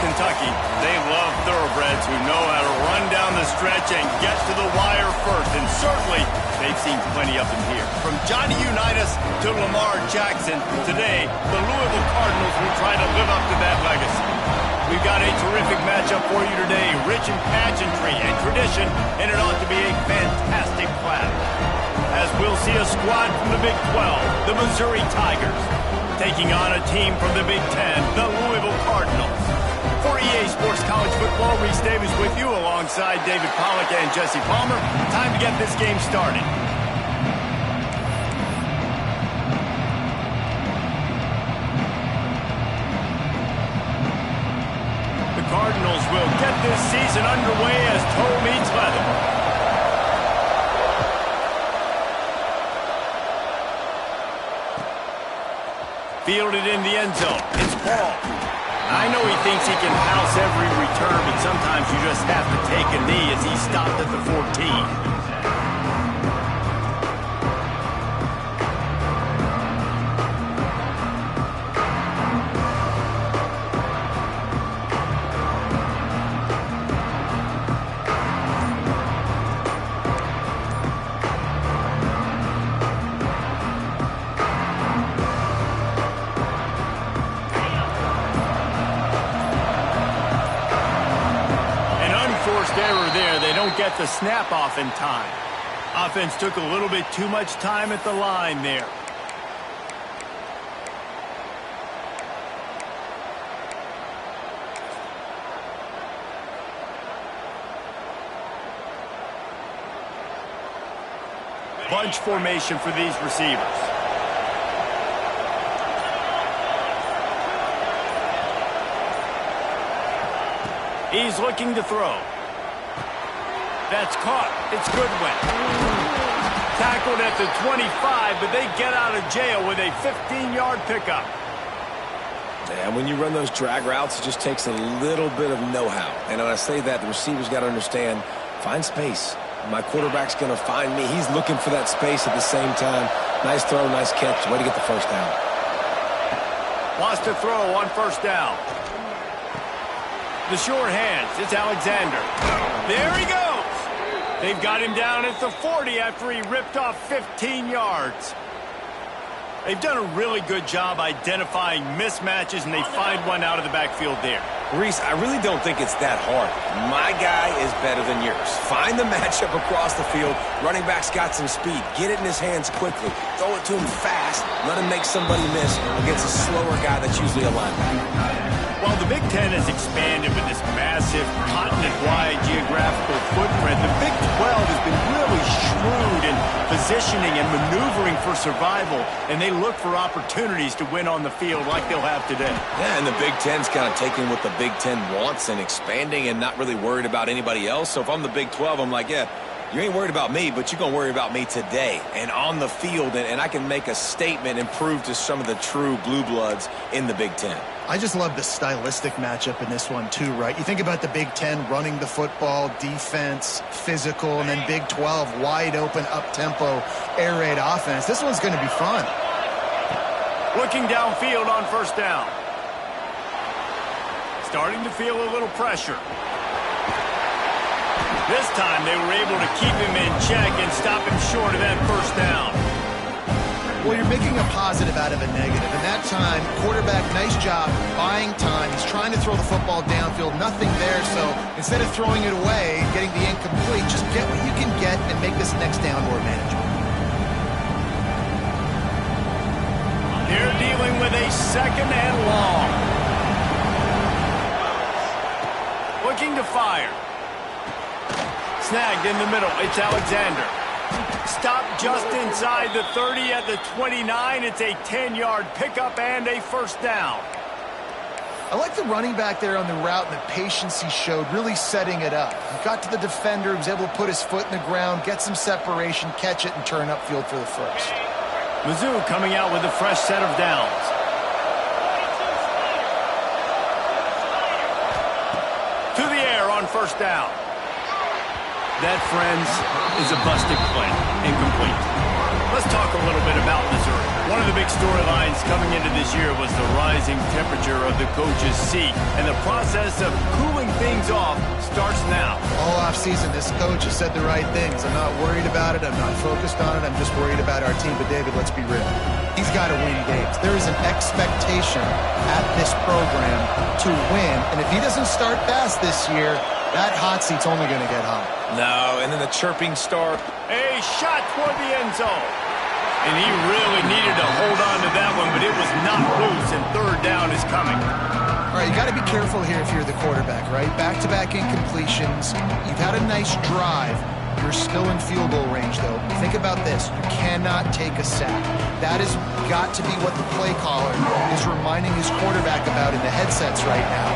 Kentucky, they love thoroughbreds who know how to run down the stretch and get to the wire first. And certainly, they've seen plenty of them here. From Johnny Unitas to Lamar Jackson, today, the Louisville Cardinals will try to live up to that legacy. We've got a terrific matchup for you today, rich in pageantry and tradition, and it ought to be a fantastic clash. As we'll see a squad from the Big 12, the Missouri Tigers, taking on a team from the Big 10, the Louisville Cardinals. For EA Sports College Football, Reese Davis with you alongside David Pollack and Jesse Palmer. Time to get this game started. The Cardinals will get this season underway as toe meets leather. Fielded in the end zone. It's Paul. I know he thinks he can house every return, but sometimes you just have to take a knee as he stopped at the 14. Error there. They don't get the snap off in time. Offense took a little bit too much time at the line there. Bunch formation for these receivers. He's looking to throw. That's caught. It's Goodwin. Tackled at the 25, but they get out of jail with a 15-yard pickup. And when you run those drag routes, it just takes a little bit of know-how. And when I say that, the receiver's got to understand, find space. My quarterback's going to find me. He's looking for that space at the same time. Nice throw, nice catch. Way to get the first down. Lost a throw on first down. The short hands. It's Alexander. There he goes. They've got him down at the 40 after he ripped off 15 yards. They've done a really good job identifying mismatches, and they find one out of the backfield there. Reese, I really don't think it's that hard. My guy is better than yours. Find the matchup across the field. Running back's got some speed. Get it in his hands quickly. Throw it to him fast. Let him make somebody miss against a slower guy that's usually a linebacker. While the Big Ten has expanded with this massive, continent-wide geographical footprint, the Big 12 has been really shrewd in positioning and maneuvering for survival, and they look for opportunities to win on the field like they'll have today. Yeah, and the Big Ten's kind of taking what the Big Ten wants and expanding and not really worried about anybody else. So if I'm the Big 12, I'm like, yeah, you ain't worried about me, but you're going to worry about me today and on the field, and I can make a statement and prove to some of the true blue bloods in the Big Ten. I just love the stylistic matchup in this one too, right? You think about the Big Ten running the football, defense, physical, and then Big 12 wide open, up-tempo, air raid offense. This one's going to be fun. Looking downfield on first down. Starting to feel a little pressure. This time they were able to keep him in check and stop him short of that first down. Well, you're making a positive out of a negative. And that time, quarterback, nice job buying time. He's trying to throw the football downfield. Nothing there, so instead of throwing it away, getting the incomplete, just get what you can get and make this next down more manageable. They're dealing with a second and long. Looking to fire. Snagged in the middle. It's Alexander. Stopped just inside the 30 at the 29. It's a 10-yard pickup and a first down. I like the running back there on the route and the patience he showed, really setting it up. He got to the defender, he was able to put his foot in the ground, get some separation, catch it, and turn upfield for the first. Mizzou coming out with a fresh set of downs. To the air on first down. That, friends, is a busted play. Incomplete. Let's talk a little bit about Missouri. One of the big big storylines coming into this year was the rising temperature of the coach's seat, and the process of cooling things off starts now. All offseason, this coach has said the right things. I'm not worried about it. I'm not focused on it. I'm just worried about our team. But, David, let's be real. He's got to win games. There is an expectation at this program to win, and if he doesn't start fast this year, that hot seat's only going to get hot. No, and then the chirping start. A shot toward the end zone. And he really needed to hold on to that one, but it was not loose, and third down is coming. All right, you got to be careful here if you're the quarterback, right? Back-to-back incompletions. You've had a nice drive. You're still in field goal range, though. Think about this. You cannot take a sack. That has got to be what the play caller is reminding his quarterback about in the headsets right now.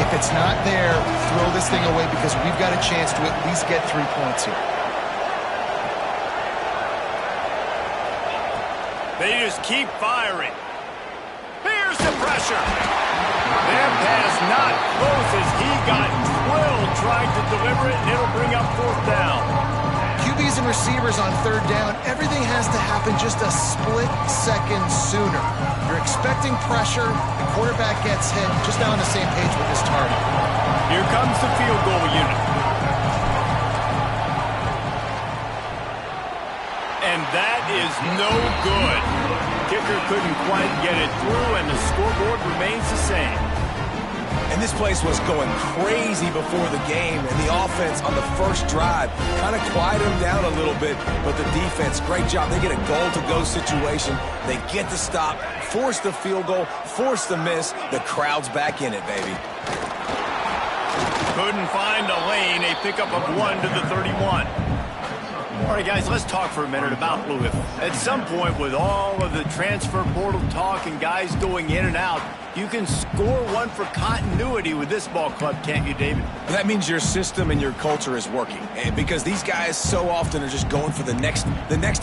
If it's not there, throw this thing away because we've got a chance to at least get 3 points here. They just keep firing. Here's the pressure. Their pass not close as he got drilled trying to deliver it, and it'll bring up fourth down. QBs and receivers on third down, everything has to happen just a split second sooner. You're expecting pressure, the quarterback gets hit, just not on the same page with his target. Here comes the field goal unit. And that is no good. Kicker couldn't quite get it through, and the scoreboard remains the same. And this place was going crazy before the game, and the offense on the first drive kind of quieted them down a little bit, but the defense, great job. They get a goal-to-go situation. They get the stop, force the field goal, force the miss. The crowd's back in it, baby. Couldn't find a lane. A pickup of 1 to the 31. All right, guys, let's talk for a minute about Louisville. At some point, with all of the transfer portal talk and guys going in and out, you can score one for continuity with this ball club, can't you, David? That means your system and your culture is working. And because these guys so often are just going for the next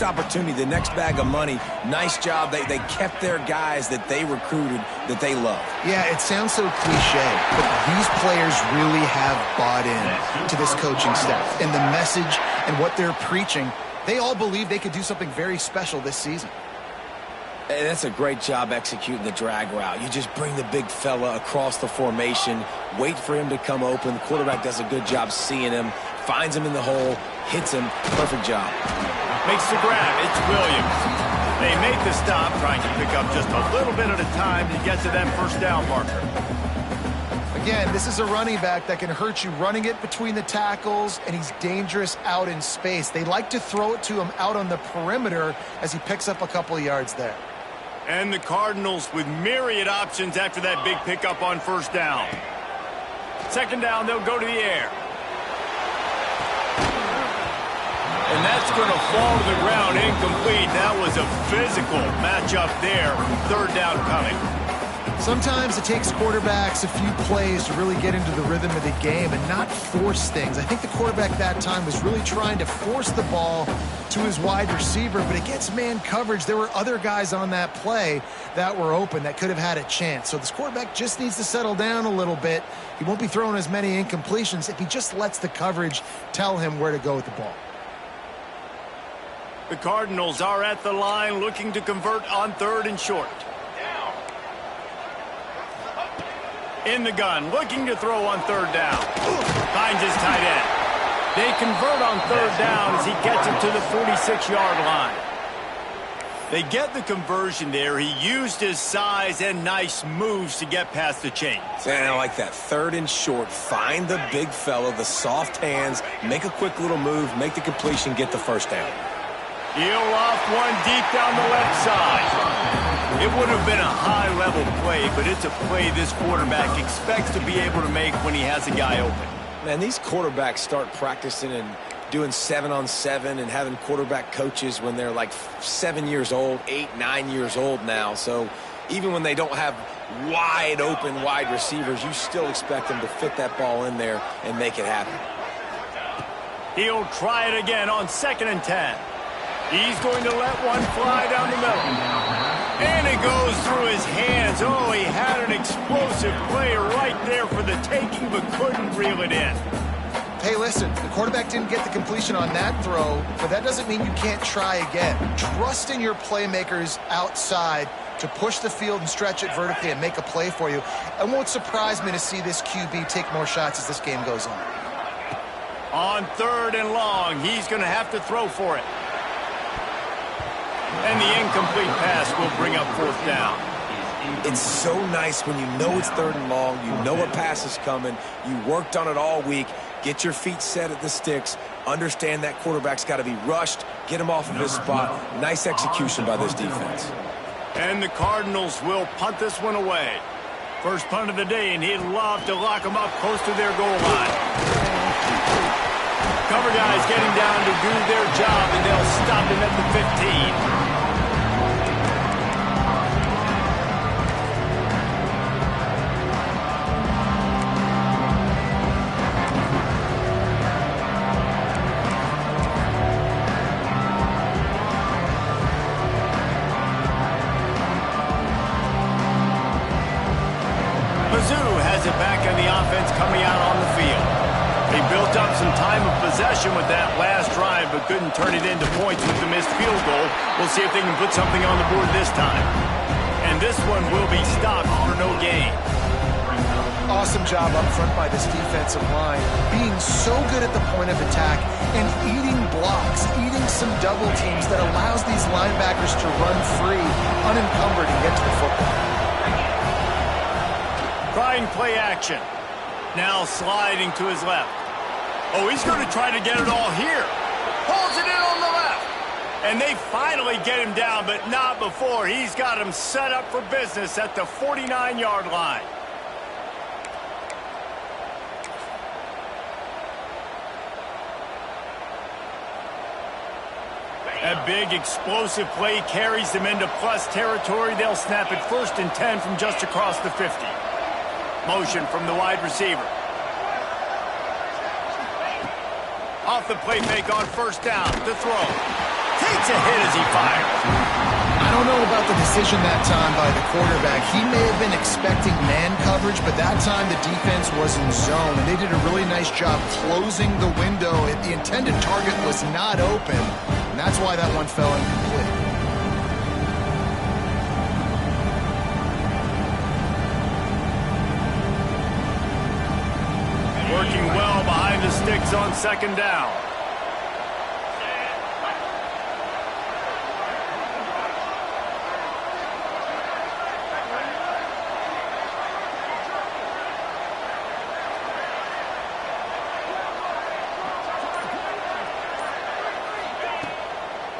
opportunity, the next bag of money. Nice job. They kept their guys that they recruited, that they love. Yeah, it sounds so cliche, but these players really have bought in to this coaching staff and the message and what they're preaching. They all believe they could do something very special this season. And that's a great job executing the drag route. You just bring the big fella across the formation, wait for him to come open. The quarterback does a good job seeing him, finds him in the hole, hits him. Perfect job. Makes the grab. It's Williams. They make the stop, trying to pick up just a little bit at a time to get to that first down marker. Again, this is a running back that can hurt you running it between the tackles, and he's dangerous out in space. They like to throw it to him out on the perimeter as he picks up a couple of yards there. And the Cardinals with myriad options after that big pickup on first down. Second down, they'll go to the air. And that's going to fall to the ground incomplete. That was a physical matchup there. Third down coming. Sometimes it takes quarterbacks a few plays to really get into the rhythm of the game and not force things. I think the quarterback that time was really trying to force the ball to his wide receiver, but against man coverage, there were other guys on that play that were open that could have had a chance. So this quarterback just needs to settle down a little bit. He won't be throwing as many incompletions if he just lets the coverage tell him where to go with the ball. The Cardinals are at the line looking to convert on third and short. In the gun, looking to throw on third down. Finds his tight end. They convert on third down as he gets it to the 46-yard line. They get the conversion there. He used his size and nice moves to get past the chains. And I like that. Third and short. Find the big fella, the soft hands, make a quick little move, make the completion, get the first down. He'll off one deep down the left side. It would have been a high-level play, but it's a play this quarterback expects to be able to make when he has a guy open. Man, these quarterbacks start practicing and doing 7-on-7 and having quarterback coaches when they're like 7 years old, 8, 9 years old now. So even when they don't have wide open wide receivers, you still expect them to fit that ball in there and make it happen. He'll try it again on 2nd and 10. He's going to let one fly down the middle. And it goes through his hands. Oh, he had an explosive play right there for the taking, but couldn't reel it in. hey, listen, the quarterback didn't get the completion on that throw, but that doesn't mean you can't try again. Trust in your playmakers outside to push the field and stretch it vertically and make a play for you. It won't surprise me to see this QB take more shots as this game goes on. On 3rd and long, he's going to have to throw for it. And the incomplete pass will bring up 4th down. It's so nice when you know it's 3rd and long, you know a pass is coming, you worked on it all week, get your feet set at the sticks, understand that quarterback's got to be rushed, get him off of his spot. Nice execution by this defense. And the Cardinals will punt this one away. First punt of the day, and he'd love to lock them up close to their goal line. Cover guys getting down to do their job, and they'll stop him at the 15. Back on the offense coming out on the field. He built up some time of possession with that last drive, but couldn't turn it into points with the missed field goal. We'll see if they can put something on the board this time. And this one will be stopped for no gain. Awesome job up front by this defensive line, being so good at the point of attack and eating blocks, eating some double teams that allows these linebackers to run free, unencumbered, and get to the football. Trying play action. Now sliding to his left. Oh, he's going to try to get it all here. Pulls it in on the left. And they finally get him down, but not before. He's got him set up for business at the 49-yard line. A big explosive play carries them into plus territory. They'll snap it 1st and 10 from just across the 50. Motion from the wide receiver. Off the play fake on 1st down. The throw. Takes a hit as he fires. I don't know about the decision that time by the quarterback. He may have been expecting man coverage, but that time the defense was in zone, and they did a really nice job closing the window. The intended target was not open, and that's why that one fell incomplete. Working well behind the sticks on 2nd down.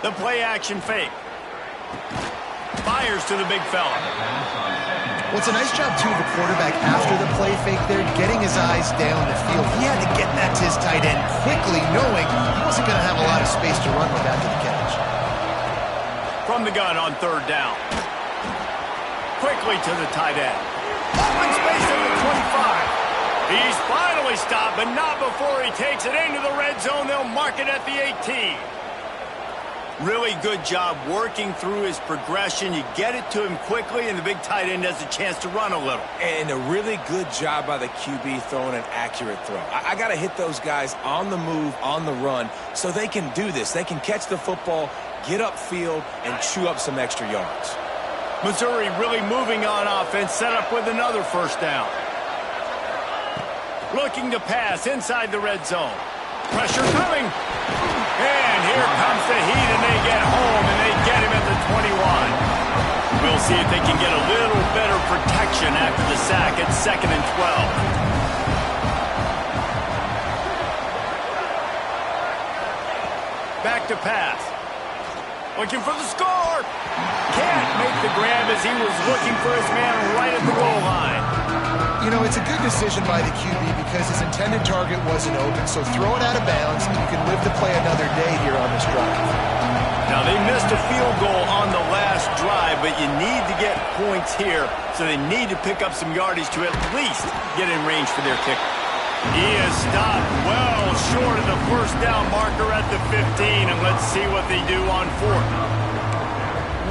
The play action fake. Fires to the big fella. Well, it's a nice job, too, of the quarterback after the play fake there, getting his eyes down the field. He had to get that to his tight end quickly, knowing he wasn't going to have a lot of space to run with after the catch. From the gun on 3rd down. Quickly to the tight end. Open space at the 25. He's finally stopped, but not before he takes it into the red zone. They'll mark it at the 18. Really good job working through his progression. You get it to him quickly, and the big tight end has a chance to run a little. And a really good job by the QB throwing an accurate throw. I got to hit those guys on the move, on the run, so they can do this. They can catch the football, get upfield, and chew up some extra yards. Missouri really moving on offense, set up with another 1st down. Looking to pass inside the red zone. Pressure coming. And here comes the heat, and they get home, and they get him at the 21. We'll see if they can get a little better protection after the sack at 2nd and 12. Back to pass. Looking for the score. Can't make the grab as he was looking for his man right at the goal line. You know, it's a good decision by the QB because his intended target wasn't open, so throw it out of bounds, and you can live to play another day here on this drive. Now, they missed a field goal on the last drive, but you need to get points here, so they need to pick up some yardage to at least get in range for their kicker. He is stopped well short of the 1st down marker at the 15, and let's see what they do on 4th.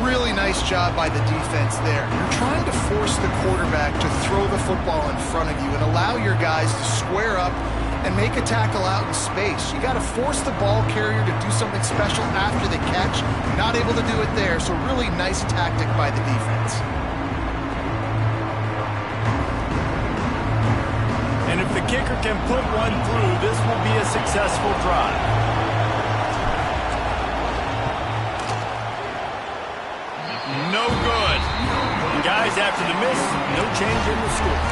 Really nice job by the defense there. You're trying to force the quarterback to throw the football in front of you and allow your guys to square up and make a tackle out in space. You got to force the ball carrier to do something special after the catch. Not able to do it there, so really nice tactic by the defense. And if the kicker can put one through, this will be a successful drive. No good. Guys, after the miss, no change in the score.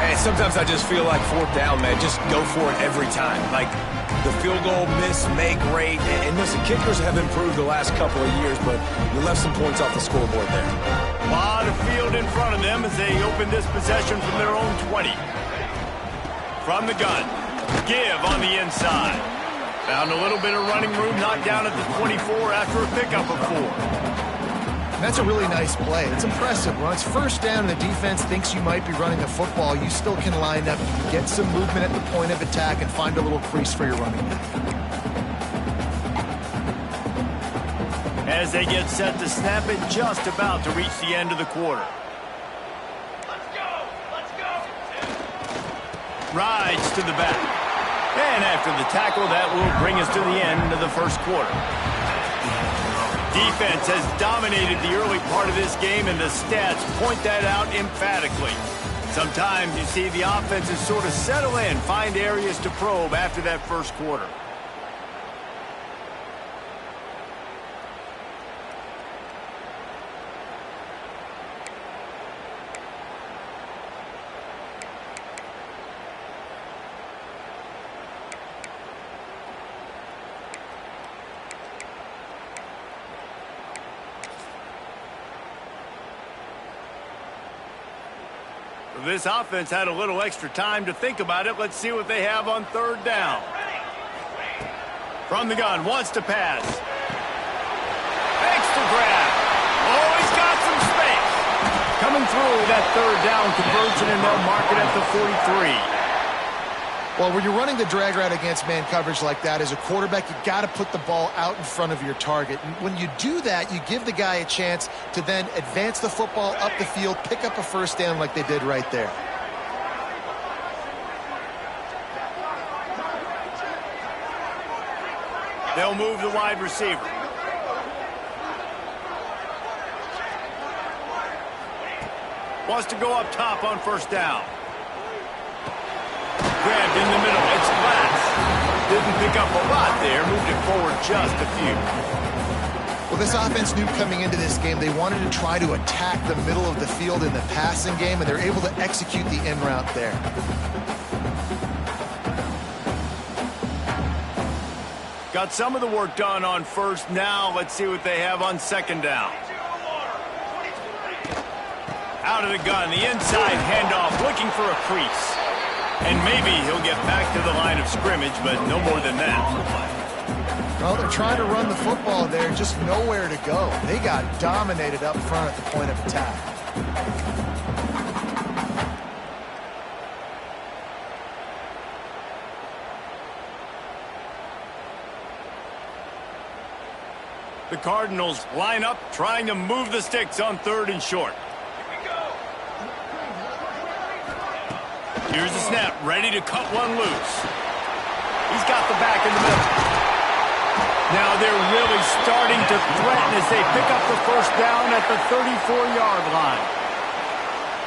Hey, sometimes I just feel like fourth down, man. Just go for it every time. Like the field goal miss, make rate. And listen, kickers have improved the last couple of years, but you left some points off the scoreboard there. A lot of field in front of them as they open this possession from their own 20. From the gun. Give on the inside. Found a little bit of running room, knocked down at the 24 after a pickup of 4. That's a really nice play. It's impressive. When it's first down and the defense thinks you might be running the football, you still can line up, get some movement at the point of attack, and find a little crease for your running back. As they get set to snap it, just about to reach the end of the quarter. Let's go! Let's go! Rides to the back. And after the tackle, that will bring us to the end of the first quarter. Defense has dominated the early part of this game, and the stats point that out emphatically. Sometimes you see the offenses sort of settle in, find areas to probe after that first quarter. This offense had a little extra time to think about it. Let's see what they have on third down. From the gun, wants to pass. Fakes the grab. Oh, he's got some space. Coming through that third down conversion, and they'll mark it at the 43. Well, when you're running the drag route against man coverage like that, as a quarterback, you got to put the ball out in front of your target. And when you do that, you give the guy a chance to then advance the football up the field, pick up a first down like they did right there. They'll move the wide receiver. Wants to go up top on first down. Grabbed in the middle. It's Glass. Didn't pick up a lot there. Moved it forward just a few. Well, this offense knew coming into this game they wanted to try to attack the middle of the field in the passing game, and they're able to execute the in route there. Got some of the work done on first. Now let's see what they have on second down. Out of the gun, the inside handoff, looking for a crease. And maybe he'll get back to the line of scrimmage, but no more than that. Well, they're trying to run the football there, just nowhere to go. They got dominated up front at the point of attack. The Cardinals line up, trying to move the sticks on third and short. Here's the snap, ready to cut one loose. He's got the back in the middle. Now they're really starting to threaten as they pick up the first down at the 34-yard line.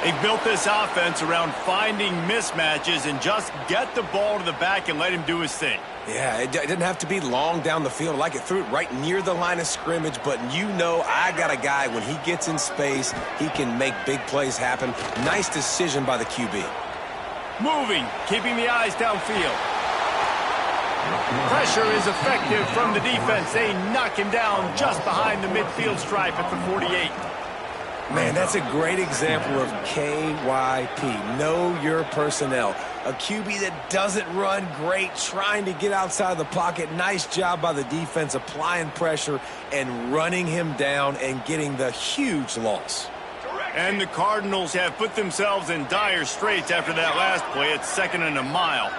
They've built this offense around finding mismatches and just get the ball to the back and let him do his thing. Yeah, it didn't have to be long down the field. Like it threw it right near the line of scrimmage, but you know I got a guy, when he gets in space, he can make big plays happen. Nice decision by the QB. Moving, keeping the eyes downfield. Pressure is effective from the defense. They knock him down just behind the midfield stripe at the 48. Man, that's a great example of KYP. Know your personnel. A QB that doesn't run great, trying to get outside the pocket. Nice job by the defense applying pressure and running him down and getting the huge loss. And the Cardinals have put themselves in dire straits after that last play. It's 2nd and a mile.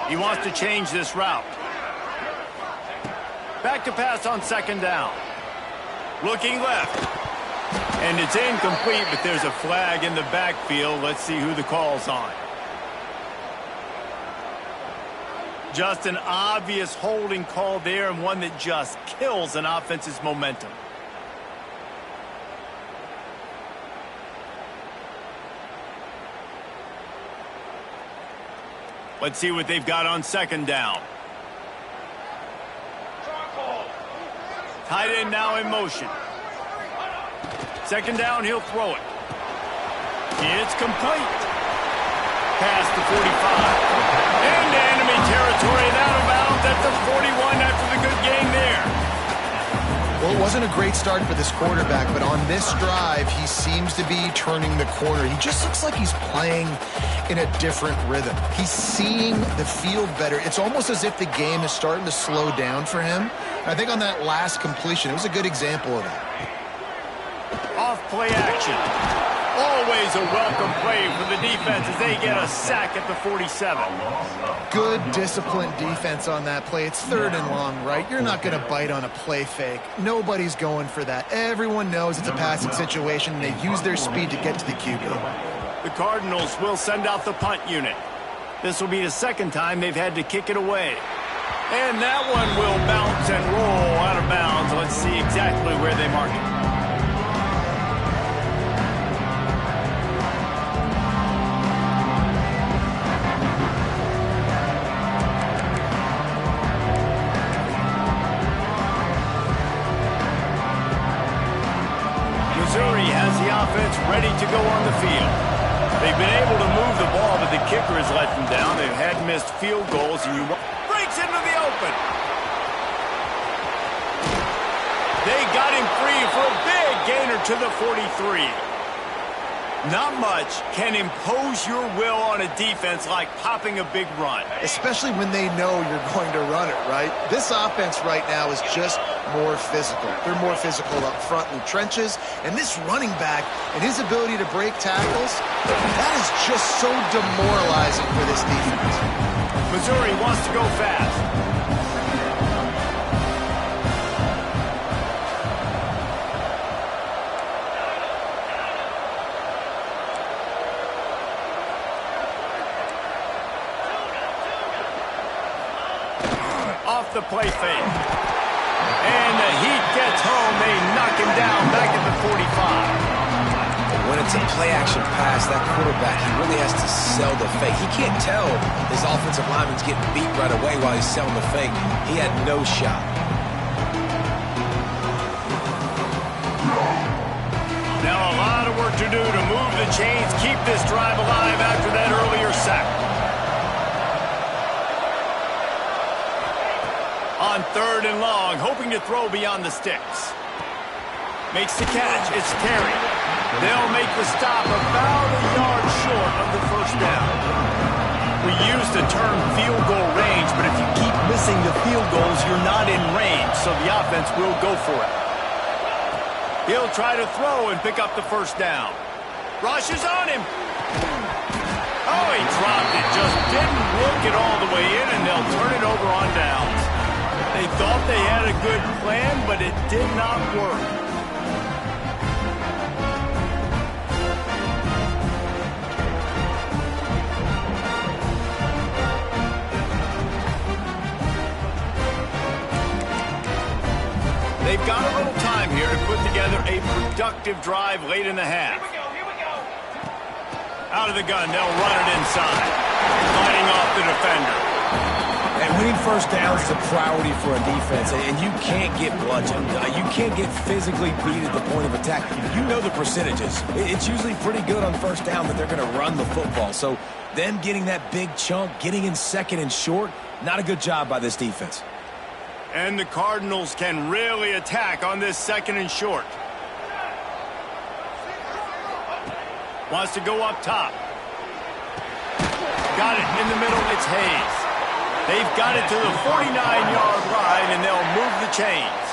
He wants to change this route. Back to pass on second down. Looking left. And it's incomplete, but there's a flag in the backfield. Let's see who the call's on. Just an obvious holding call there, and one that just kills an offense's momentum. Let's see what they've got on second down. Tight end now in motion. Second down, he'll throw it. It's complete. Past the 45. Into enemy territory and out of bounds at the 41 after the good game there. Well, it wasn't a great start for this quarterback, but on this drive, he seems to be turning the corner. He just looks like he's playing in a different rhythm. He's seeing the field better. It's almost as if the game is starting to slow down for him. And I think on that last completion, it was a good example of that. Off play action. Always a welcome play for the defense as they get a sack at the 47. Good, disciplined defense on that play. It's third and long, right? You're not going to bite on a play fake. Nobody's going for that. Everyone knows it's a passing situation, and they use their speed to get to the QB. The Cardinals will send out the punt unit. This will be the second time they've had to kick it away. And that one will bounce and roll out of bounds. Let's see exactly where they mark it. Missouri has the offense ready to go on the field. They've been able to move the ball, but the kicker has let them down. They've had missed field goals, and breaks into the open. They got him free for a big gainer to the 43. Not much can impose your will on a defense like popping a big run. Especially when they know you're going to run it, right? This offense right now is just more physical. They're more physical up front in the trenches. And this running back and his ability to break tackles, that is just so demoralizing for this defense. Missouri wants to go fast. Off the play fake. And the heat gets home. They knock him down back at the 45. When it's a play-action pass, that quarterback, he really has to sell the fake. He can't tell his offensive lineman's getting beat right away while he's selling the fake. He had no shot. Now a lot of work to do to move the chains, keep this drive alive after that earlier sack. On third and long, hoping to throw beyond the sticks. Makes the catch. It's Terry. They'll make the stop about a yard short of the first down. We use the term field goal range, but if you keep missing the field goals, you're not in range, so the offense will go for it. He'll try to throw and pick up the first down. Rush is on him. Oh, he dropped it. Just didn't look it all the way in, and they'll turn it over on downs. They thought they had a good plan, but it did not work. They've got a little time here to put together a productive drive late in the half. Here we go. Out of the gun, they'll run it inside. Fighting off the defender. And winning first down is a priority for a defense, and you can't get bludgeoned. You can't get physically beat at the point of attack. You know the percentages. It's usually pretty good on first down that they're going to run the football. So them getting that big chunk, getting in second and short, not a good job by this defense. And the Cardinals can really attack on this second and short. Wants to go up top. Got it in the middle. It's Hayes. They've got it to the 49-yard line, and they'll move the chains.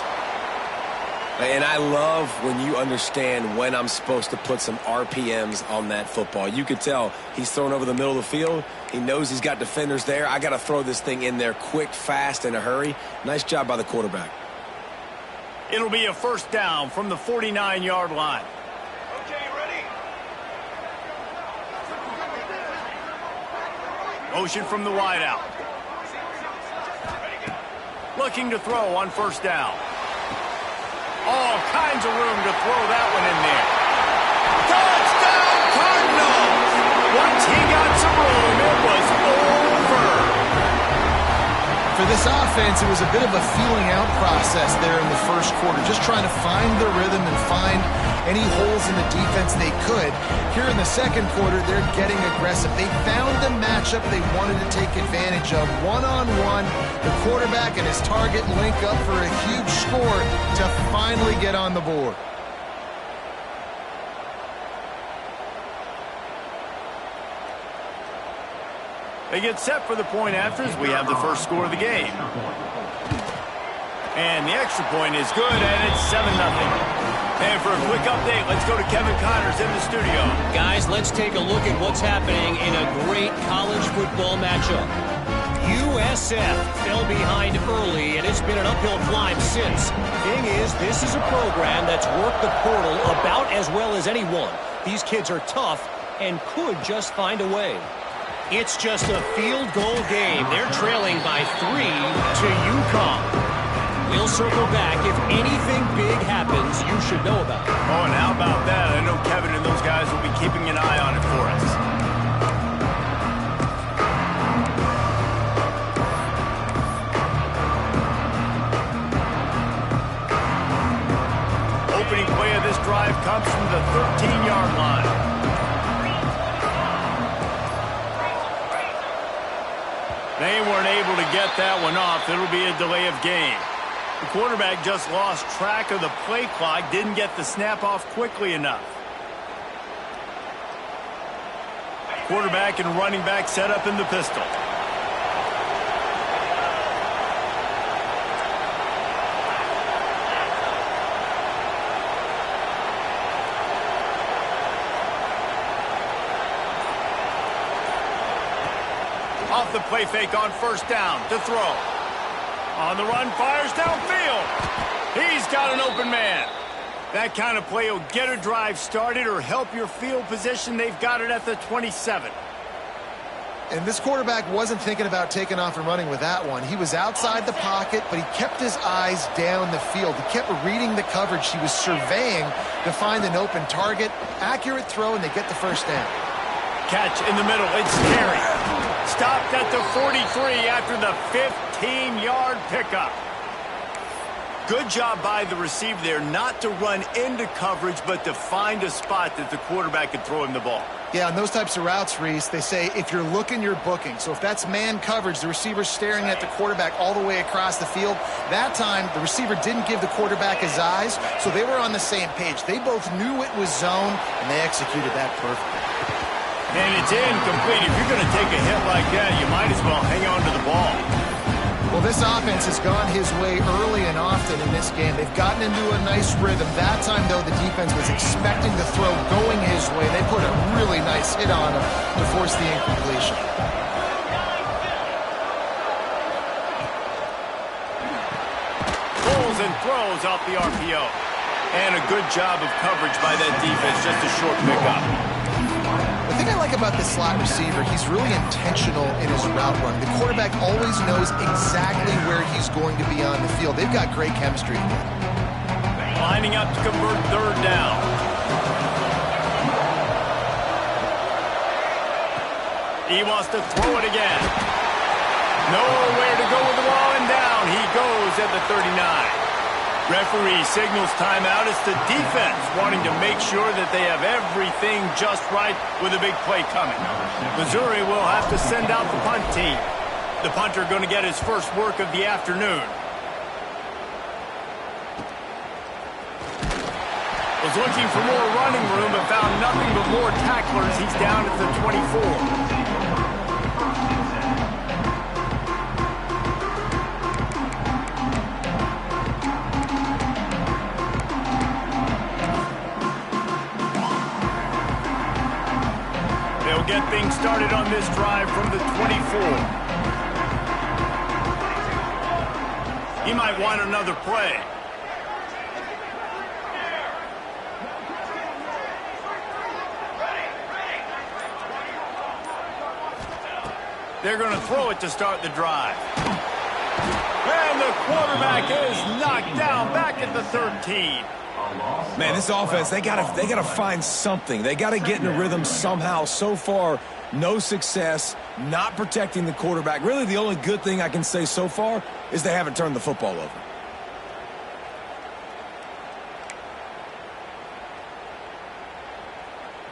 And I love when you understand when I'm supposed to put some RPMs on that football. You could tell he's thrown over the middle of the field. He knows he's got defenders there. I got to throw this thing in there quick, fast, in a hurry. Nice job by the quarterback. It'll be a first down from the 49-yard line. Okay, ready? Motion from the wideout. Looking to throw on first down. All kinds of room to throw that one in there. Touchdown, Cardinals! Once he got some room, it was over. For this offense, it was a bit of a feeling out process there in the first quarter, just trying to find the rhythm and find any holes in the defense they could. Here in the second quarter, they're getting aggressive. They found the matchup they wanted to take advantage of. One-on-one, the quarterback and his target link up for a huge score to finally get on the board. They get set for the point after as we have the first score of the game. And the extra point is good, and it's 7-0. And for a quick update, let's go to Kevin Connors in the studio. Guys, let's take a look at what's happening in a great college football matchup. USF fell behind early, and it's been an uphill climb since. Thing is, this is a program that's worked the portal about as well as anyone. These kids are tough and could just find a way. It's just a field goal game. They're trailing by 3 to UConn. We'll circle back. If anything big happens, you should know about it. Oh, and how about that? I know Kevin and those guys will be keeping an eye on it for us. Opening play of this drive comes from the 13-yard line. They weren't able to get that one off. It'll be a delay of game. The quarterback just lost track of the play clock, didn't get the snap off quickly enough. Quarterback and running back set up in the pistol. Off the play fake on first down to throw. On the run, fires downfield. He's got an open man. That kind of play will get a drive started or help your field position. They've got it at the 27. And this quarterback wasn't thinking about taking off and running with that one. He was outside the pocket, but he kept his eyes down the field. He kept reading the coverage. He was surveying to find an open target. Accurate throw, and they get the first down. Catch in the middle. It's scary. Stopped at the 43 after the 15-yard pickup. Good job by the receiver there not to run into coverage, but to find a spot that the quarterback could throw him the ball. Yeah, on those types of routes, Reese, they say if you're looking, you're booking. So if that's man coverage, the receiver's staring at the quarterback all the way across the field. That time, the receiver didn't give the quarterback his eyes, so they were on the same page. They both knew it was zone, and they executed that perfectly. And it's incomplete. If you're going to take a hit like that, you might as well hang on to the ball. Well, this offense has gone his way early and often in this game. They've gotten into a nice rhythm. That time, though, the defense was expecting the throw going his way. They put a really nice hit on him to force the incompletion. Pulls and throws off the RPO. And a good job of coverage by that defense. Just a short pickup. The thing I like about this slot receiver, he's really intentional in his route run. The quarterback always knows exactly where he's going to be on the field. They've got great chemistry. Lining up to convert third down. He wants to throw it again. Nowhere to go with the ball, and down he goes at the 39. Referee signals timeout. It's the defense wanting to make sure that they have everything just right with a big play coming. Missouri will have to send out the punt team. The punter going to get his first work of the afternoon. Was looking for more running room but found nothing but more tacklers. He's down at the 24. Get things started on this drive from the 24. He might want another play. They're going to throw it to start the drive. And the quarterback is knocked down back at the 13. Man, this offense, they gotta find something. They gotta get in a rhythm somehow. So far, no success, not protecting the quarterback. Really, the only good thing I can say so far is they haven't turned the football over.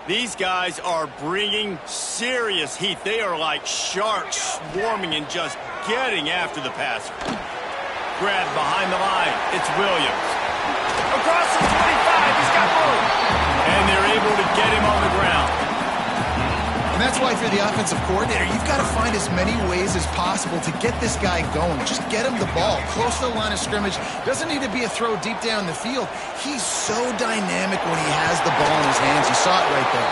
These guys are bringing serious heat. They are like sharks swarming and just getting after the passer. Grabbed behind the line. It's Williams. Across the 25. He's got room. And they're able to get him on the ground. And that's why if you're the offensive coordinator, you've got to find as many ways as possible to get this guy going. Just get him the ball close to the line of scrimmage. Doesn't need to be a throw deep down the field. He's so dynamic when he has the ball in his hands. You saw it right there.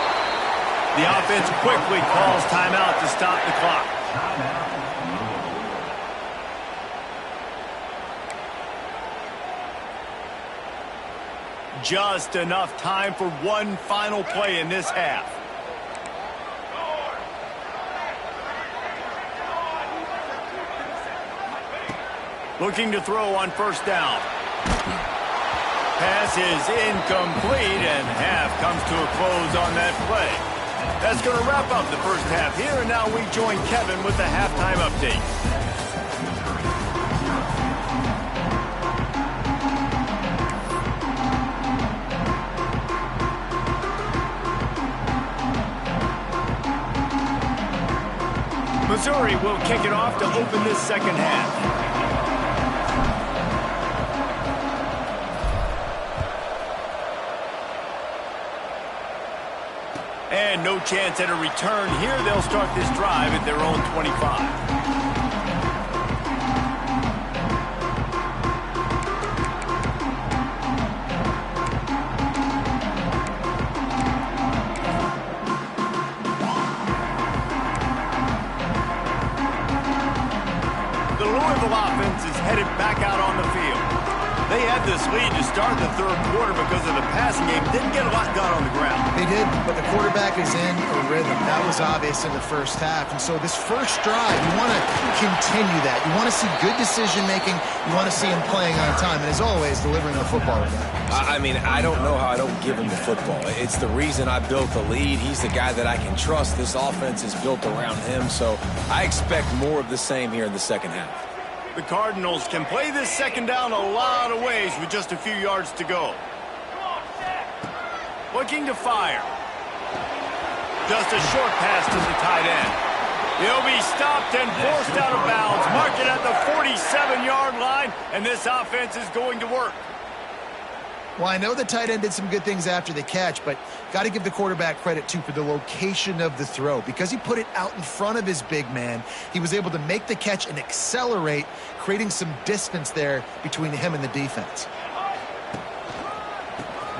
The offense quickly calls timeout to stop the clock. Just enough time for one final play in this half. Looking to throw on first down. Pass is incomplete, and half comes to a close on that play. That's going to wrap up the first half here, and now we join Kevin with the halftime update. Missouri will kick it off to open this second half. And no chance at a return here. They'll start this drive at their own 25. The Louisville offense is headed back out on the field. They had this lead to start the third quarter because of the passing game. Didn't get a lot done on the ground. They did, but the quarterback is in a rhythm. That was obvious in the first half. And so this first drive, you want to continue that. You want to see good decision-making. You want to see him playing on time. And as always, delivering the football. I mean, I don't know how I don't give him the football. It's the reason I built the lead. He's the guy that I can trust. This offense is built around him. So I expect more of the same here in the second half. The Cardinals can play this second down a lot of ways with just a few yards to go. Looking to fire. Just a short pass to the tight end. He'll be stopped and forced out of bounds. Mark it at the 47-yard line, and this offense is going to work. Well, I know the tight end did some good things after the catch, but got to give the quarterback credit, too, for the location of the throw. Because he put it out in front of his big man, he was able to make the catch and accelerate, creating some distance there between him and the defense.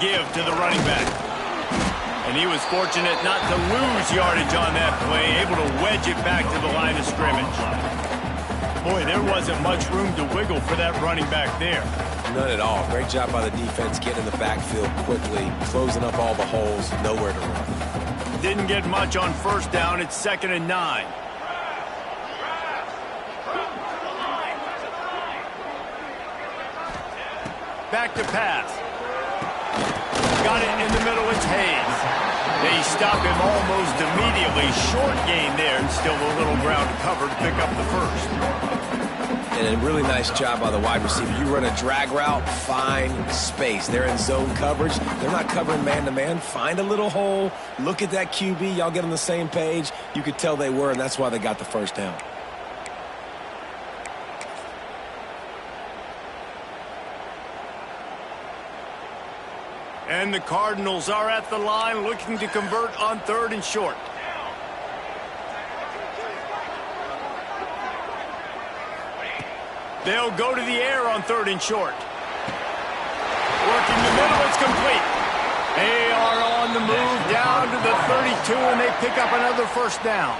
Give to the running back. And he was fortunate not to lose yardage on that play, able to wedge it back to the line of scrimmage. Boy, there wasn't much room to wiggle for that running back there. None at all. Great job by the defense getting in the backfield quickly, closing up all the holes, nowhere to run. Didn't get much on first down. It's 2nd and 9. Back to pass. Got it in the middle. It's Hayes. They stop him almost immediately. Short gain there, and still a little ground to cover to pick up the first. And a really nice job by the wide receiver. You run a drag route, find space. They're in zone coverage. They're not covering man-to-man. Find a little hole. Look at that QB. Y'all get on the same page. You could tell they were, and that's why they got the first down. And the Cardinals are at the line looking to convert on 3rd and short. They'll go to the air on 3rd and short. Working the middle, it's complete. They are on the move down to the 32, and they pick up another first down.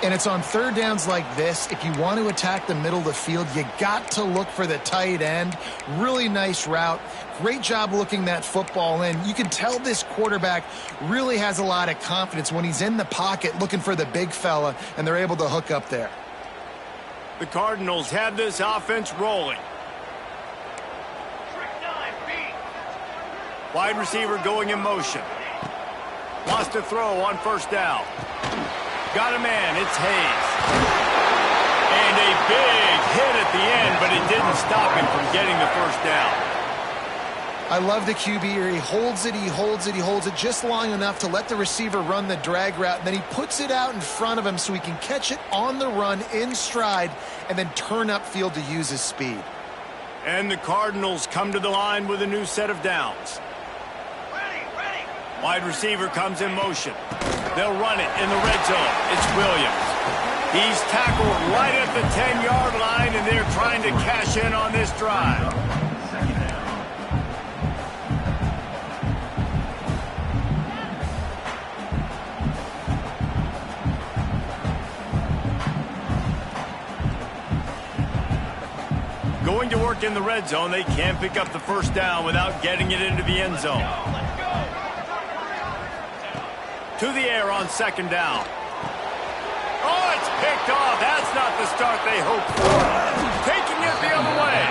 And it's on third downs like this. If you want to attack the middle of the field, you got to look for the tight end. Really nice route. Great job looking that football in. You can tell this quarterback really has a lot of confidence when he's in the pocket looking for the big fella, and they're able to hook up there. The Cardinals have this offense rolling. Wide receiver going in motion. Wants to throw on first down. Got a man, it's Hayes. And a big hit at the end, but it didn't stop him from getting the first down. I love the QB here. He holds it, he holds it, he holds it just long enough to let the receiver run the drag route, and then he puts it out in front of him so he can catch it on the run in stride and then turn upfield to use his speed. And the Cardinals come to the line with a new set of downs. Wide receiver comes in motion. They'll run it in the red zone. It's Williams. He's tackled right at the 10-yard line, and they're trying to cash in on this drive. Going to work in the red zone. They can't pick up the first down without getting it into the end zone. To the air on second down. Oh, it's picked off. That's not the start they hoped for. Taking it the other way.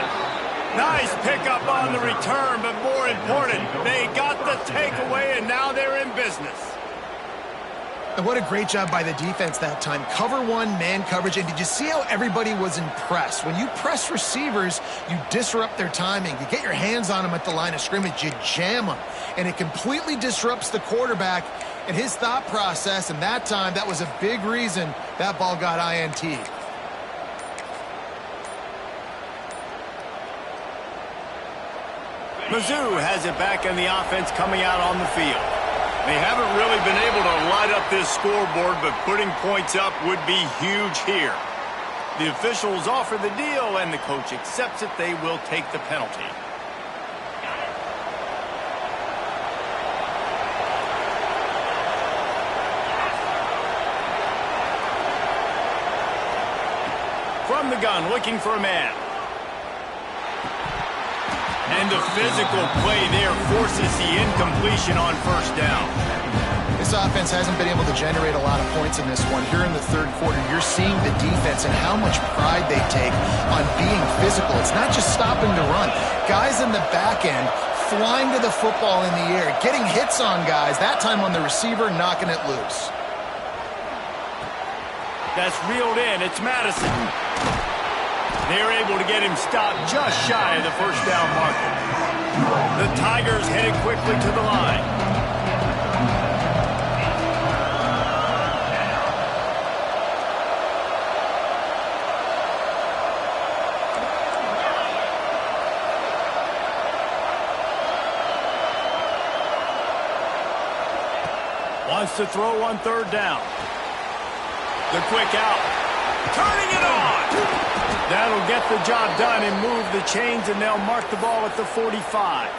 Nice pickup on the return, but more important, they got the takeaway, and now they're in business. And what a great job by the defense that time. Cover one, man coverage. And did you see how everybody was impressed? When you press receivers, you disrupt their timing. You get your hands on them at the line of scrimmage. You jam them. And it completely disrupts the quarterback and his thought process. And that time, that was a big reason that ball got INT'd. Mizzou has it back in the offense coming out on the field. They haven't really been able to light up this scoreboard, but putting points up would be huge here. The officials offer the deal, and the coach accepts it. They will take the penalty. From the gun, looking for a man. And the physical play there forces the incompletion on first down. This offense hasn't been able to generate a lot of points in this one. Here in the third quarter, you're seeing the defense and how much pride they take on being physical. It's not just stopping to run. Guys in the back end flying to the football in the air, getting hits on guys, that time on the receiver, knocking it loose. That's reeled in. It's Madison. They're able to get him stopped just shy of the first down marker. The Tigers headed quickly to the line. Wants to throw on third down. The quick out. Turning it on. That'll get the job done and move the chains, and they'll mark the ball at the 45.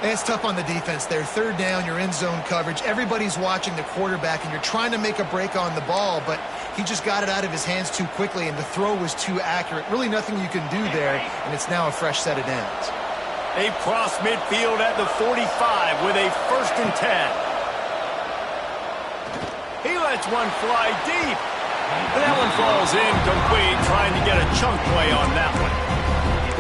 It's tough on the defense there. Third down, you're in zone coverage. Everybody's watching the quarterback, and you're trying to make a break on the ball, but he just got it out of his hands too quickly, and the throw was too accurate. Really nothing you can do there, and it's now a fresh set of downs. They cross midfield at the 45 with a 1st and 10. He lets one fly deep. And that one falls incomplete, trying to get a chunk play on that one.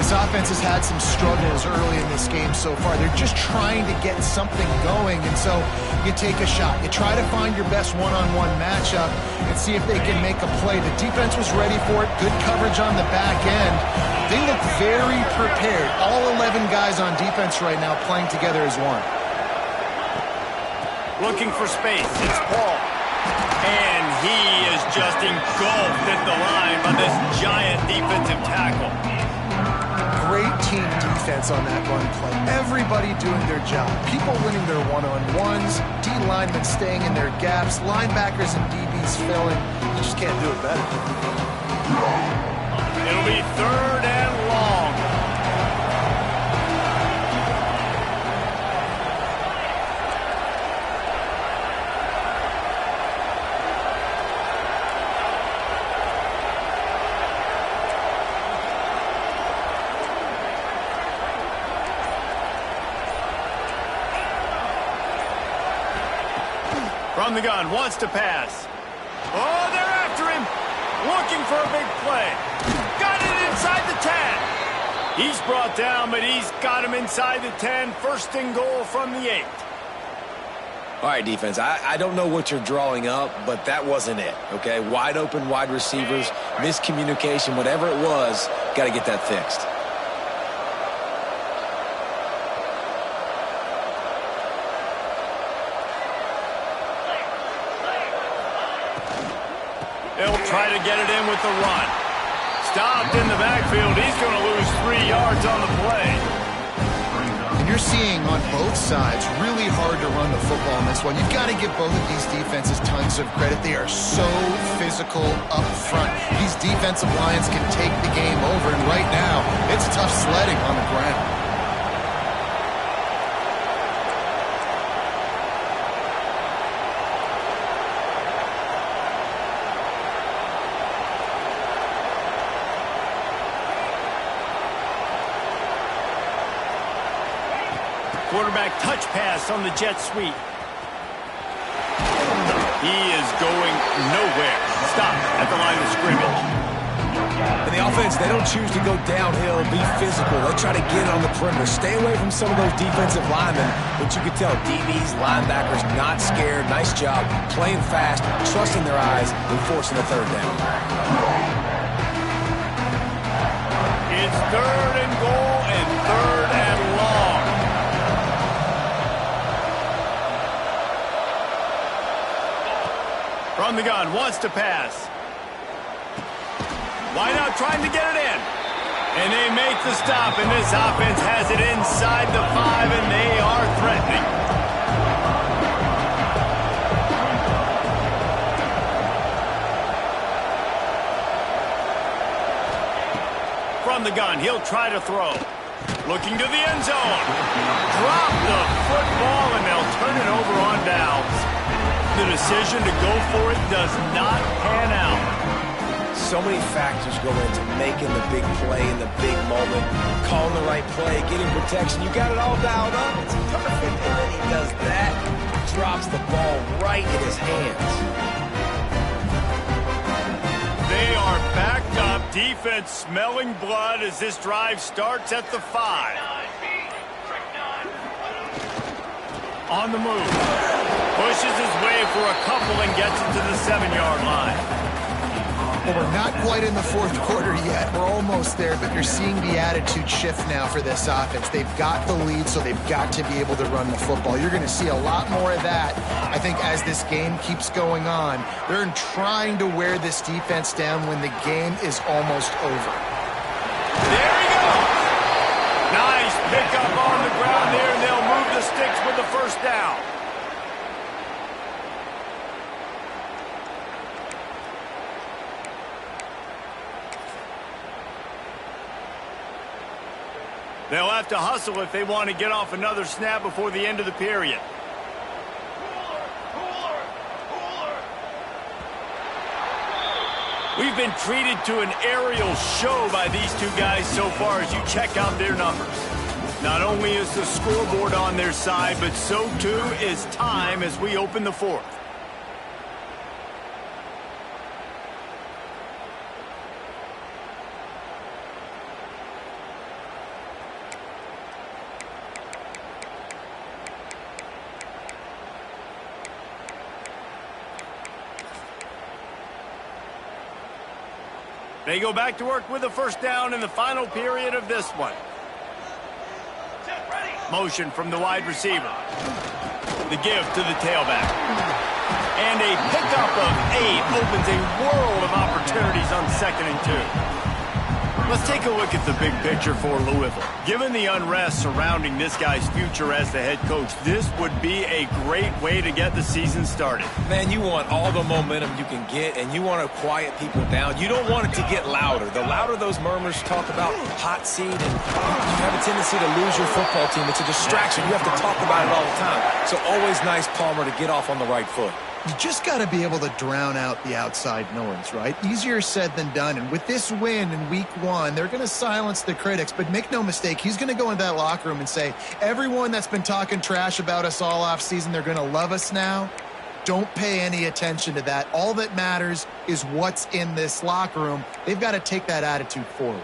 This offense has had some struggles early in this game so far. They're just trying to get something going, and so you take a shot. You try to find your best one-on-one matchup and see if they can make a play. The defense was ready for it. Good coverage on the back end. They look very prepared. All 11 guys on defense right now playing together as one. Looking for space. It's Paul. And he is just engulfed at the line by this giant defensive tackle. Great team defense on that run play. Everybody doing their job. People winning their one-on-ones, D linemen staying in their gaps, linebackers and DBs filling. You just can't do it better. It'll be third and long. From the gun, wants to pass. Oh, they're after him. Looking for a big play. Got it inside the 10. He's brought down, but he's got him inside the 10. First and goal from the 8. All right, defense, I don't know what you're drawing up, but that wasn't it, okay? Wide open wide receivers, miscommunication, whatever it was, got to get that fixed. They'll try to get it in with the run. Stopped in the backfield. He's going to lose 3 yards on the play. And you're seeing on both sides really hard to run the football in this one. You've got to give both of these defenses tons of credit. They are so physical up front. These defensive lines can take the game over, and right now it's tough sledding on the ground. Quarterback touch pass on the jet sweep. He is going nowhere. Stop at the line of scrimmage. And the offense, they don't choose to go downhill, be physical. They try to get on the perimeter. Stay away from some of those defensive linemen. But you can tell DBs, linebackers, not scared. Nice job playing fast, trusting their eyes, and forcing the third down. It's 3rd and goal and 3rd and long. From the gun, wants to pass. Wide out, trying to get it in. And they make the stop, and this offense has it inside the 5, and they are threatening. From the gun, he'll try to throw. Looking to the end zone. Drop the football, and they'll turn it over on downs. The decision to go for it does not pan out. So many factors go into making the big play in the big moment, calling the right play, getting protection. You got it all dialed up. It's perfect. And then he does that, drops the ball right in his hands. They are backed up. Defense smelling blood as this drive starts at the 5. On the move. Pushes his way for a couple and gets it to the 7-yard line. Well, we're not quite in the 4th quarter yet. We're almost there, but you're seeing the attitude shift now for this offense. They've got the lead, so they've got to be able to run the football. You're going to see a lot more of that, I think, as this game keeps going on. They're trying to wear this defense down when the game is almost over. There he goes. Nice pickup on the ground there, and they'll move the sticks with the first down. They'll have to hustle if they want to get off another snap before the end of the period. We've been treated to an aerial show by these two guys so far as you check out their numbers. Not only is the scoreboard on their side, but so too is time as we open the 4th. They go back to work with a first down in the final period of this one. Motion from the wide receiver. The give to the tailback. And a pickup of 8 opens a world of opportunities on 2nd and 2. Let's take a look at the big picture for Louisville. Given the unrest surrounding this guy's future as the head coach, this would be a great way to get the season started. Man, you want all the momentum you can get, and you want to quiet people down. You don't want it to get louder. The louder those murmurs talk about hot seat, and you have a tendency to lose your football team. It's a distraction. You have to talk about it all the time. So always nice, Palmer, to get off on the right foot. You just got to be able to drown out the outside noise, right? Easier said than done. And with this win in week 1, they're going to silence the critics. But make no mistake, he's going to go into that locker room and say, everyone that's been talking trash about us all off season, they're going to love us now. Don't pay any attention to that. All that matters is what's in this locker room. They've got to take that attitude forward.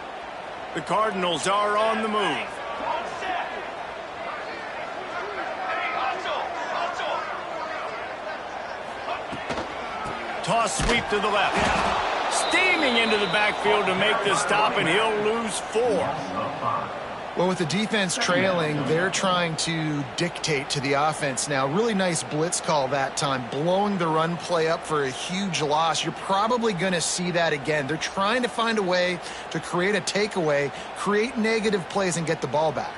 The Cardinals are on the move. Toss sweep to the left. Steaming into the backfield to make the stop, and he'll lose 4. Well, with the defense trailing, they're trying to dictate to the offense now. Really nice blitz call that time, blowing the run play up for a huge loss. You're probably going to see that again. They're trying to find a way to create a takeaway, create negative plays, and get the ball back.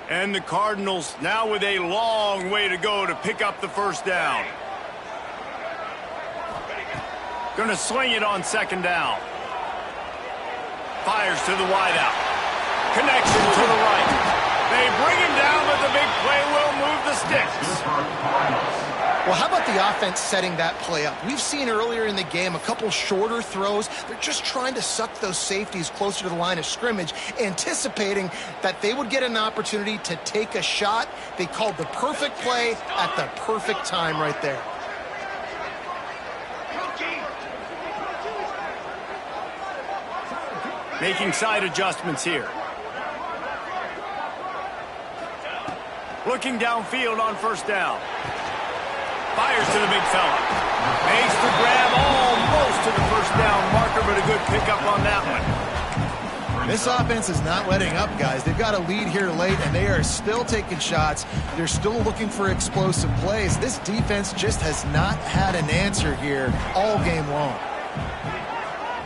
And the Cardinals now with a long way to go to pick up the first down. Going to sling it on second down. Fires to the wideout. Connection to the right. They bring him down, but the big play will move the sticks. Well, how about the offense setting that play up? We've seen earlier in the game a couple shorter throws. They're just trying to suck those safeties closer to the line of scrimmage, anticipating that they would get an opportunity to take a shot. They called the perfect play at the perfect time right there. Making side adjustments here. Looking downfield on first down. Fires to the big fella. Makes the grab almost to the first down marker, but a good pickup on that one. This offense is not letting up, guys. They've got a lead here late, and they are still taking shots. They're still looking for explosive plays. This defense just has not had an answer here all game long.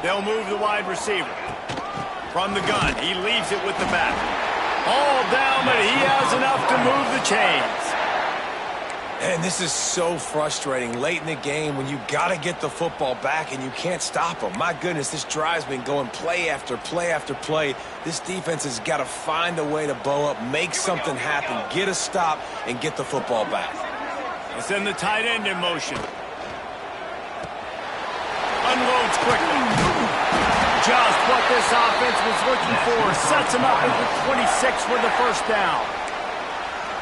They'll move the wide receiver. From the gun, he leaves it with the back. All down, but he has enough to move the chains. And this is so frustrating late in the game when you got to get the football back and you can't stop them. My goodness, this drive's been going play after play after play. This defense has got to find a way to bow up, make something happen, get a stop, and get the football back. They send the tight end in motion. Unloads quickly. Just what this offense was looking for. Sets him up at the 26 with the first down.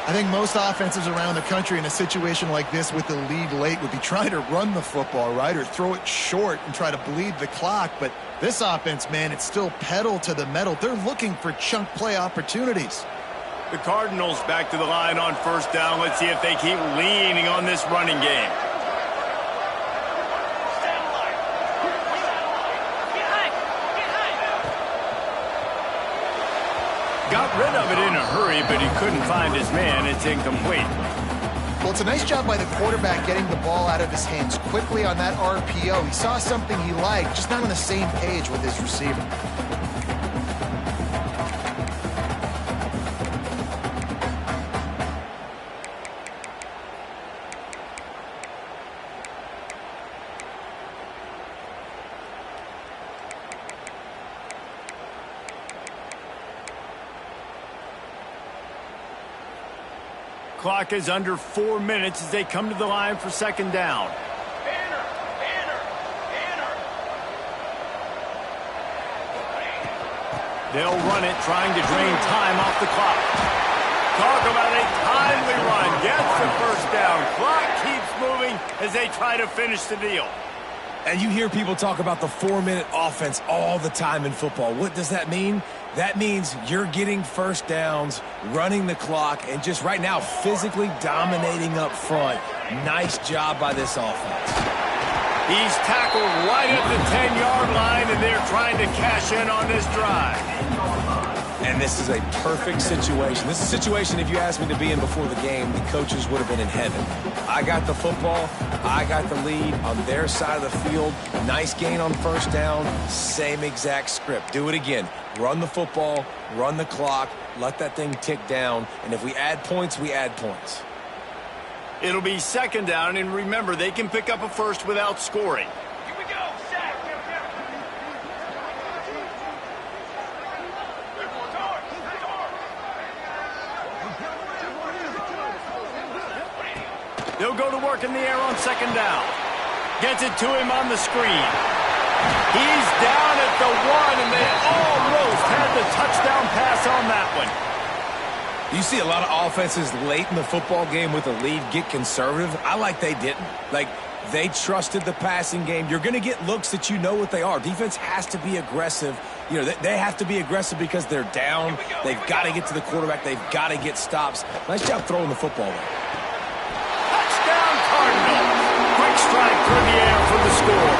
I think most offenses around the country in a situation like this with the lead late would be trying to run the football, right, or throw it short and try to bleed the clock. But this offense, man, it's still pedal to the metal. They're looking for chunk play opportunities. The Cardinals back to the line on first down. Let's see if they keep leaning on this running game. Got rid of it in a hurry, but he couldn't find his man. It's incomplete. Well, it's a nice job by the quarterback getting the ball out of his hands quickly on that RPO. He saw something he liked, just not on the same page with his receiver. Clock is under 4 minutes as they come to the line for second down. They'll run it, trying to drain time off the clock. Talk about a timely run. Gets the first down. Clock keeps moving as they try to finish the deal. And you hear people talk about the 4-minute offense all the time in football. What does that mean? That means you're getting first downs, running the clock, and just right now physically dominating up front. Nice job by this offense. He's tackled right at the 10-yard line, and they're trying to cash in on this drive. And this is a perfect situation. This is a situation, if you asked me to be in before the game, the coaches would have been in heaven. I got the football. I got the lead on their side of the field. Nice gain on first down. Same exact script. Do it again. Run the football, run the clock, let that thing tick down. And if we add points, we add points. It'll be second down, and remember, they can pick up a first without scoring. Here we go, sack. They'll go to work in the air on second down. Gets it to him on the screen. He's down at the 1, and they almost had the touchdown pass on that one. You see a lot of offenses late in the football game with a lead get conservative. I like they didn't. Like, they trusted the passing game. You're going to get looks that you know what they are. Defense has to be aggressive. You know, they have to be aggressive because they're down. They've got to get to the quarterback. They've got to get stops. Nice job throwing the football there. Touchdown, Cardinals. Quick strike through the air for the score.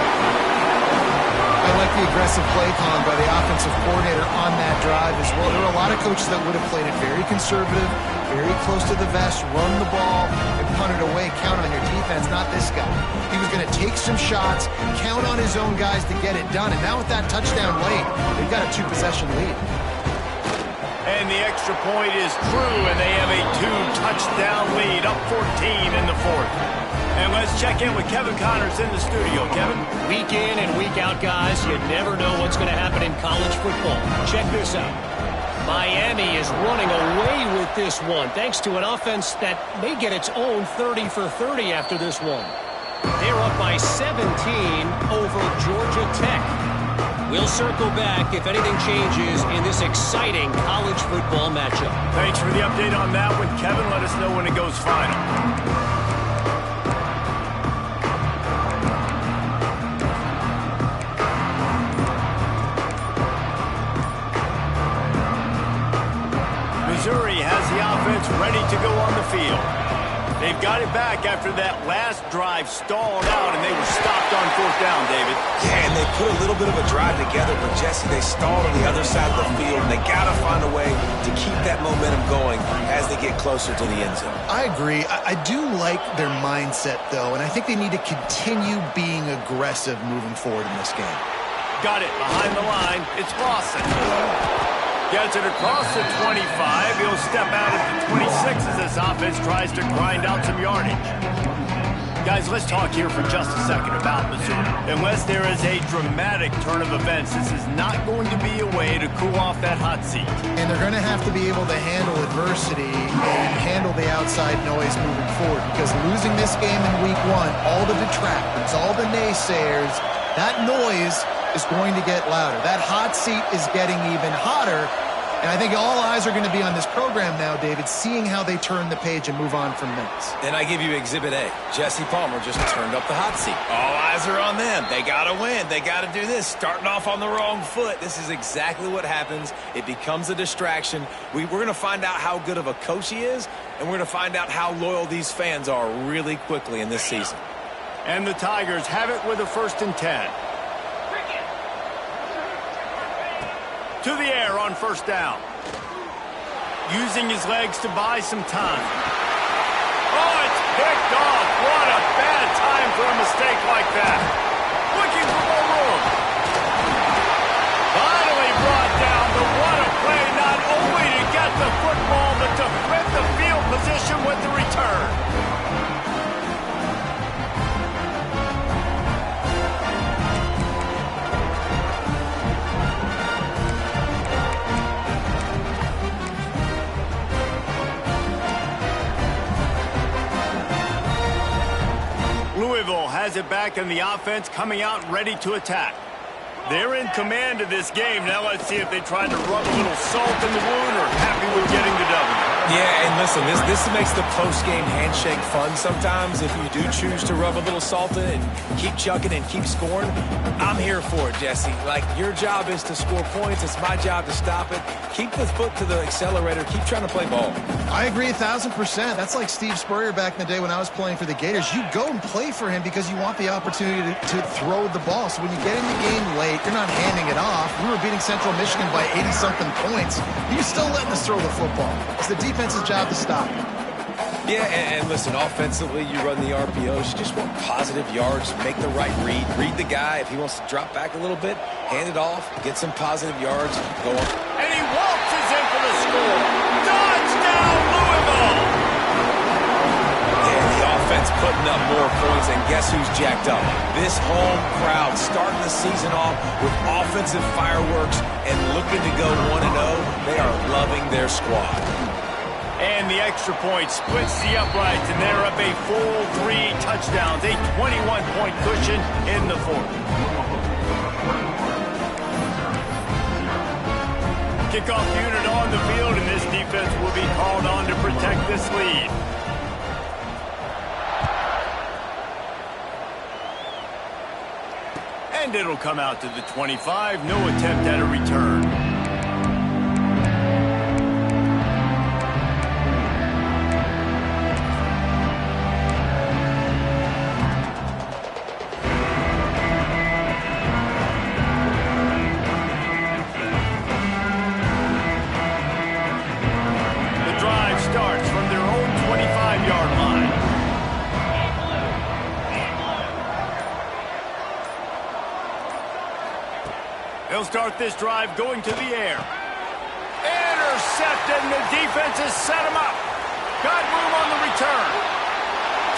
I like the aggressive play calling by the offensive coordinator on that drive as well. There are a lot of coaches that would have played it very conservative, very close to the vest, run the ball, and punt it away. Count on your defense, not this guy. He was going to take some shots, count on his own guys to get it done. And now with that touchdown late, they've got a 2-possession lead. And the extra point is true, and they have a 2-touchdown lead, up 14 in the fourth. And let's check in with Kevin Connors in the studio. Kevin? Week in and week out, guys, you never know what's going to happen in college football. Check this out. Miami is running away with this one, thanks to an offense that may get its own 30 for 30 after this one. They're up by 17 over Georgia Tech. We'll circle back if anything changes in this exciting college football matchup. Thanks for the update on that one, Kevin. Let us know when it goes final. Missouri has the offense ready to go on the field. They've got it back after that last drive stalled out, and they were stopped on fourth down, David. Yeah, and they put a little bit of a drive together, but, Jesse, they stalled on the other side of the field, and they got to find a way to keep that momentum going as they get closer to the end zone. I agree. I do like their mindset, though, and I think they need to continue being aggressive moving forward in this game. Got it behind the line. It's Lawson. Gets it across the 25. He'll step out at the 26 as this offense tries to grind out some yardage. Guys, let's talk here for just a second about Missouri. Unless there is a dramatic turn of events, this is not going to be a way to cool off that hot seat. And they're going to have to be able to handle adversity and handle the outside noise moving forward, because losing this game in week one, all the detractors, all the naysayers, that noise is going to get louder. That hot seat is getting even hotter. And I think all eyes are going to be on this program now, David, seeing how they turn the page and move on from this. And I give you Exhibit A. Jesse Palmer just turned up the hot seat. All eyes are on them. They got to win. They got to do this. Starting off on the wrong foot. This is exactly what happens. It becomes a distraction. We're going to find out how good of a coach he is, and we're going to find out how loyal these fans are really quickly in this season. And the Tigers have it with a 1st and 10. To the air on 1st down. Using his legs to buy some time. Oh, it's picked off. What a bad time for a mistake like that. Looking for more room. Finally brought down, but what a play, not only to get the football, but to flip the field position with the return. Louisville has it back in the offense, coming out ready to attack. They're in command of this game. Now let's see if they try to rub a little salt in the wound or happy with getting the W. Yeah, and listen, this makes the post-game handshake fun sometimes if you do choose to rub a little salt in and keep chucking and keep scoring. I'm here for it, Jesse. Like, your job is to score points. It's my job to stop it. Keep the foot to the accelerator. Keep trying to play ball. I agree 1,000%. That's like Steve Spurrier back in the day when I was playing for the Gators. You go and play for him because you want the opportunity to throw the ball. So when you get in the game late, you're not handing it off. We were beating Central Michigan by 80-something points. You're still letting us throw the football. It's the defense's job to stop it. Yeah, and listen, offensively, you run the RPOs. You just want positive yards, make the right read. Read the guy. If he wants to drop back a little bit, hand it off, get some positive yards, go on. And he waltzes in for the score. Touchdown, Louisville! Yeah, the offense putting up more points, and guess who's jacked up? This home crowd starting the season off with offensive fireworks and looking to go 1-0. They are loving their squad. And the extra point splits the uprights, and they're up a full 3 touchdowns, a 21-point cushion in the fourth. Kickoff unit on the field, and this defense defense will be called on to protect this lead. And it'll come out to the 25. No attempt at a return. The drive starts from their own 25-yard line. They'll start this drive going to the air. Intercepted, and the defense has set him up. Got room on the return.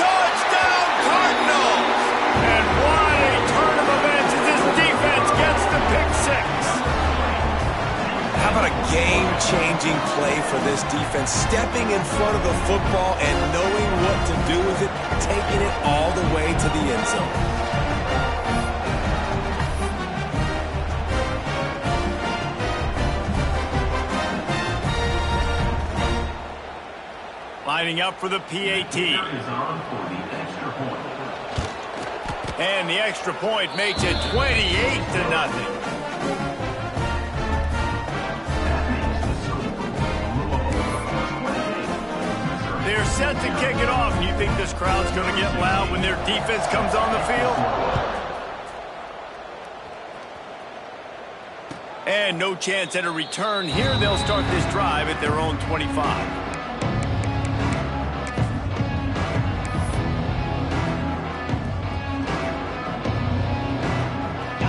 Touchdown, Cardinals! And what a turn of events as this defense gets the pick six. How about a game-changing play for this defense? Stepping in front of the football and knowing what to do with it, taking it all the way to the end zone. Lining up for the PAT. And the extra point makes it 28-0. They're set to kick it off. You think this crowd's going to get loud when their defense comes on the field? And no chance at a return. Here they'll start this drive at their own 25.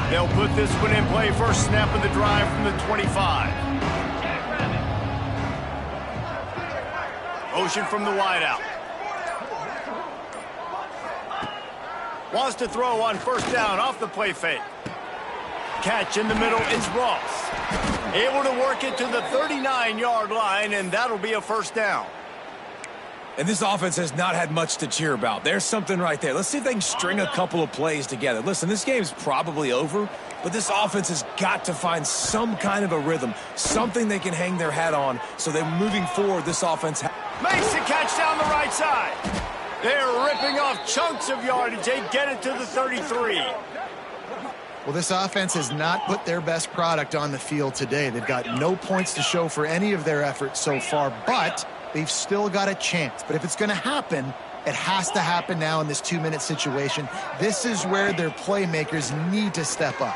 They'll put this one in play. First snap of the drive from the 25. Motion from the wideout. Wants to throw on first down off the play fake. Catch in the middle, it's Ross. Able to work it to the 39-yard line, and that'll be a first down. And this offense has not had much to cheer about. There's something right there. Let's see if they can string a couple of plays together. Listen, this game's probably over, but this offense has got to find some kind of a rhythm, something they can hang their hat on, so that moving forward, this offense makes the catch down the right side. They're ripping off chunks of yardage. They get it to the 33. Well, this offense has not put their best product on the field today. They've got no points to show for any of their efforts so far, but they've still got a chance. But if it's going to happen, it has to happen now in this 2-minute situation. This is where their playmakers need to step up.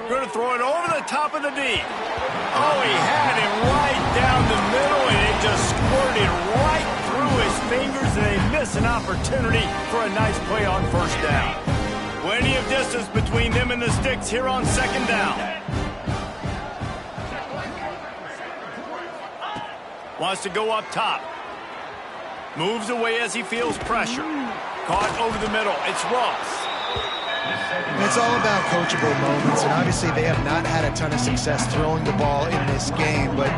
Going to throw it over the top of the D. Oh, he had it right down the middle, and it just squirted right through his fingers, and they miss an opportunity for a nice play on first down. Plenty of distance between them and the sticks here on second down. Wants to go up top. Moves away as he feels pressure. Caught over the middle. It's Ross. It's all about coachable moments, and obviously they have not had a ton of success throwing the ball in this game. But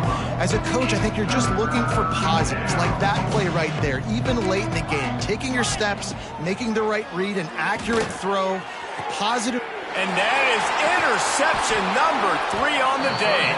as a coach, I think you're just looking for positives, like that play right there, even late in the game. Taking your steps, making the right read, an accurate throw, positive. And that is interception number 3 on the day.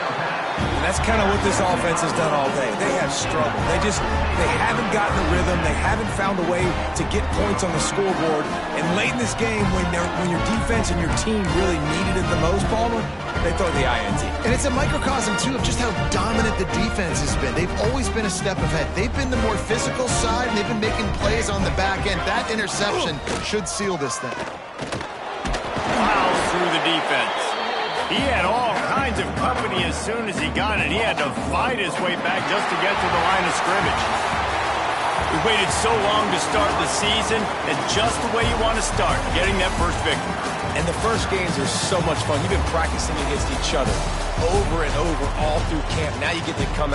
And that's kind of what this offense has done all day. They have struggled. They haven't gotten a rhythm. They haven't found a way to get points on the scoreboard. And late in this game, when your defense and your team really needed it the most, Palmer, they throw the INT. And it's a microcosm, too, of just how dominant the defense has been. They've always been a step ahead. They've been the more physical side, and they've been making plays on the back end. That interception should seal this thing. Plows through the defense. He had all kinds of company as soon as he got it. He had to fight his way back just to get to the line of scrimmage. We waited so long to start the season, and just the way you want to start, getting that first victory. And the first games are so much fun. You've been practicing against each other over and over all through camp. Now you get to come out.